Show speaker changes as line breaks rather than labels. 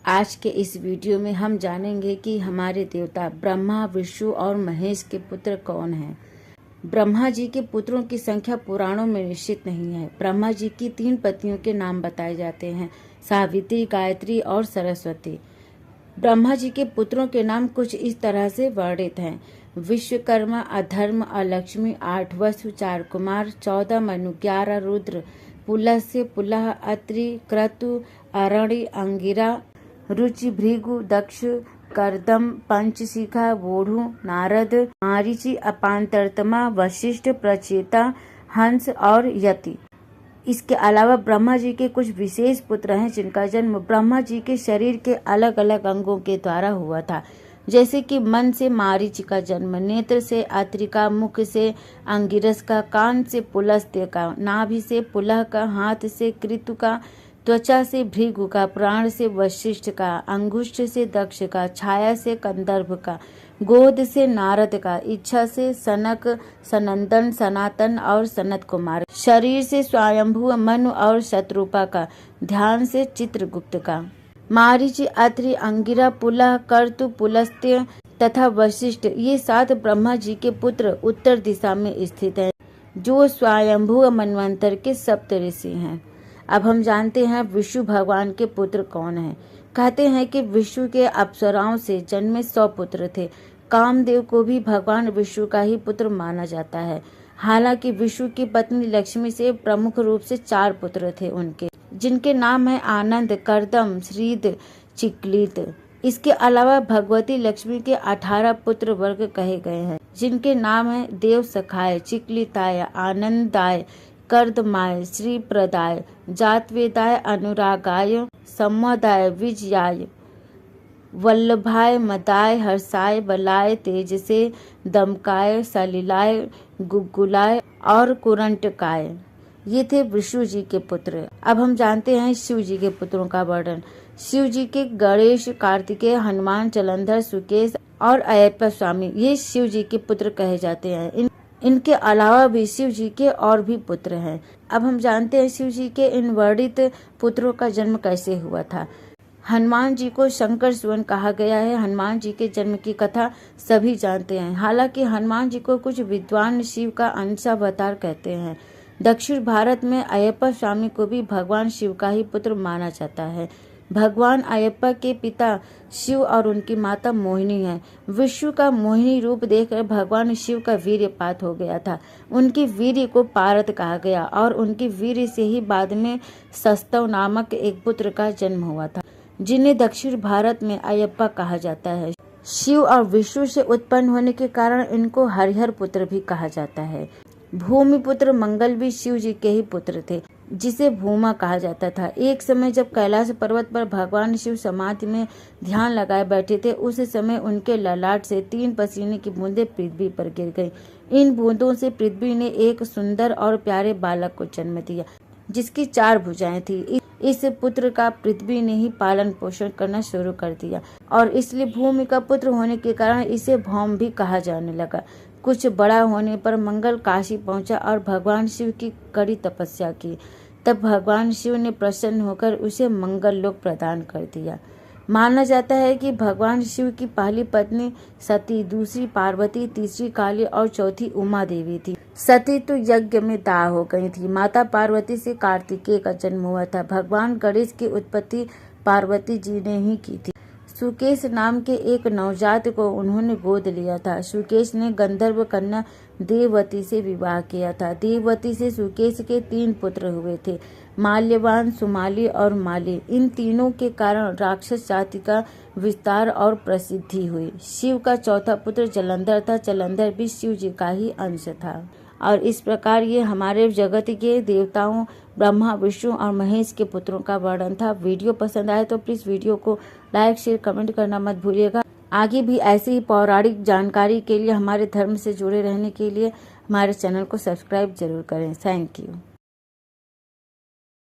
आज के इस वीडियो में हम जानेंगे कि हमारे देवता ब्रह्मा, विष्णु और महेश के पुत्र कौन हैं। ब्रह्मा जी के पुत्रों की संख्या पुराणों में निश्चित नहीं है। ब्रह्मा जी की 3 पत्नियों के नाम बताए जाते हैं, सावित्री, गायत्री और सरस्वती। ब्रह्मा जी के पुत्रों के नाम कुछ इस तरह से वर्णित हैं: विश्वकर्मा, अधर्म, अलक्ष्मी, 8 वसु, 4 कुमार, 14 मनु, 11 रुद्र, पुलस्त्य, पुलह, अत्रि, क्रतु, अरणि, अंगिरा, रुचि, भृगु, दक्ष, करदम, पंचशिखा, बोढ़ु, नारद, मारीचि, अपांतरतमा, वशिष्ठ, प्रचेता, हंस और यति। इसके अलावा ब्रह्मा जी के कुछ विशेष पुत्र हैं जिनका जन्म ब्रह्मा जी के शरीर के अलग अलग अंगों के द्वारा हुआ था, जैसे कि मन से मारीच का जन्म, नेत्र से अत्रि का, मुख से अंगिरस का, कान से पुलस्त्य का, नाभि से पुलह का, हाथ से कृतु का, त्वचा से भृगु का, प्राण से वशिष्ठ का, अंगुष्ठ से दक्ष का, छाया से कंदर्भ का, गोद से नारद का, इच्छा से सनक, सनंदन, सनातन और सनत कुमार, शरीर से स्वयंभू मनु और शत्रुपा का, ध्यान से चित्रगुप्त का। मारीच, अत्रि, अंगिरा, पुलह, कर्तु, पुलस्त्य तथा वशिष्ठ ये 7 ब्रह्मा जी के पुत्र उत्तर दिशा में स्थित हैं, जो स्वयंभू मनवंतर के सप्त ऋषि हैं। अब हम जानते हैं विष्णु भगवान के पुत्र कौन हैं। कहते हैं कि विष्णु के अप्सराओं से जन्मे 100 पुत्र थे। कामदेव को भी भगवान विष्णु का ही पुत्र माना जाता है। हालांकि विष्णु की पत्नी लक्ष्मी से प्रमुख रूप से 4 पुत्र थे उनके, जिनके नाम है आनंद, करदम, श्रीद, चिक्लित। इसके अलावा भगवती लक्ष्मी के 18 पुत्र वर्ग कहे गए हैं, जिनके नाम है देव सखाय, चिक्लिताय, आनंदाय, कर्दमाय, श्रीप्रदाय, जातवेदाय, अनुरागाय, संवादाय, विजयाय, वल्लभाय, मदाय, हर्षाय, बलाय, तेजसे, दमकाय, सलिलाय, गुगुलाय और कुरंटकाय। ये थे विष्णु जी के पुत्र। अब हम जानते हैं शिव जी के पुत्रों का वर्णन। शिव जी के गणेश, कार्तिकेय, हनुमान, जलंधर, सुकेश और अयप्पा स्वामी ये शिव जी के पुत्र कहे जाते हैं। इनके अलावा भी शिव जी के और भी पुत्र हैं। अब हम जानते हैं शिव जी के इन वर्णित पुत्रों का जन्म कैसे हुआ था। हनुमान जी को शंकर सुवन कहा गया है। हनुमान जी के जन्म की कथा सभी जानते हैं। हालांकि हनुमान जी को कुछ विद्वान शिव का अंशावतार कहते हैं। दक्षिण भारत में अयप्पा स्वामी को भी भगवान शिव का ही पुत्र माना जाता है। भगवान अयप्पा के पिता शिव और उनकी माता मोहिनी है। विष्णु का मोहिनी रूप देखकर भगवान शिव का वीर्यपात हो गया था। उनकी वीर्य को पारद कहा गया और उनकी वीर्य से ही बाद में सस्तव नामक एक पुत्र का जन्म हुआ था, जिन्हें दक्षिण भारत में अयप्पा कहा जाता है। शिव और विष्णु से उत्पन्न होने के कारण इनको हरिहर पुत्र भी कहा जाता है। भूमिपुत्र मंगल भी शिव जी के ही पुत्र थे, जिसे भूमा कहा जाता था। एक समय जब कैलाश पर्वत पर भगवान शिव समाधि में ध्यान लगाए बैठे थे, उस समय उनके ललाट से 3 पसीने की बूंदें पृथ्वी पर गिर गईं। इन बूंदों से पृथ्वी ने एक सुंदर और प्यारे बालक को जन्म दिया, जिसकी 4 भुजाएं थी। इस पुत्र का पृथ्वी ने ही पालन पोषण करना शुरू कर दिया और इसलिए भूमि का पुत्र होने के कारण इसे भौम भी कहा जाने लगा। कुछ बड़ा होने पर मंगल काशी पहुंचा और भगवान शिव की कड़ी तपस्या की। तब भगवान शिव ने प्रसन्न होकर उसे मंगल लोक प्रदान कर दिया। माना जाता है कि भगवान शिव की पहली पत्नी सती, दूसरी पार्वती, तीसरी काली और चौथी उमा देवी थी। सती तो यज्ञ में दाह हो गई थी। माता पार्वती से कार्तिकेय का जन्म हुआ था। भगवान गणेश की उत्पत्ति पार्वती जी ने ही की थी। सुकेश नाम के एक नवजात को उन्होंने गोद लिया था। सुकेश ने गंधर्व कन्या देववती से विवाह किया था। देववती से सुकेश के 3 पुत्र हुए थे, माल्यवान, सुमाली और माली। इन तीनों के कारण राक्षस जाति का विस्तार और प्रसिद्धि हुई। शिव का चौथा पुत्र जलंधर था। जलंधर भी शिव जी का ही अंश था। और इस प्रकार ये हमारे जगत के देवताओं ब्रह्मा, विष्णु और महेश के पुत्रों का वर्णन था। वीडियो पसंद आए तो प्लीज वीडियो को लाइक, शेयर, कमेंट करना मत भूलिएगा। आगे भी ऐसी ही पौराणिक जानकारी के लिए, हमारे धर्म से जुड़े रहने के लिए हमारे चैनल को सब्सक्राइब जरूर करें। Thank you.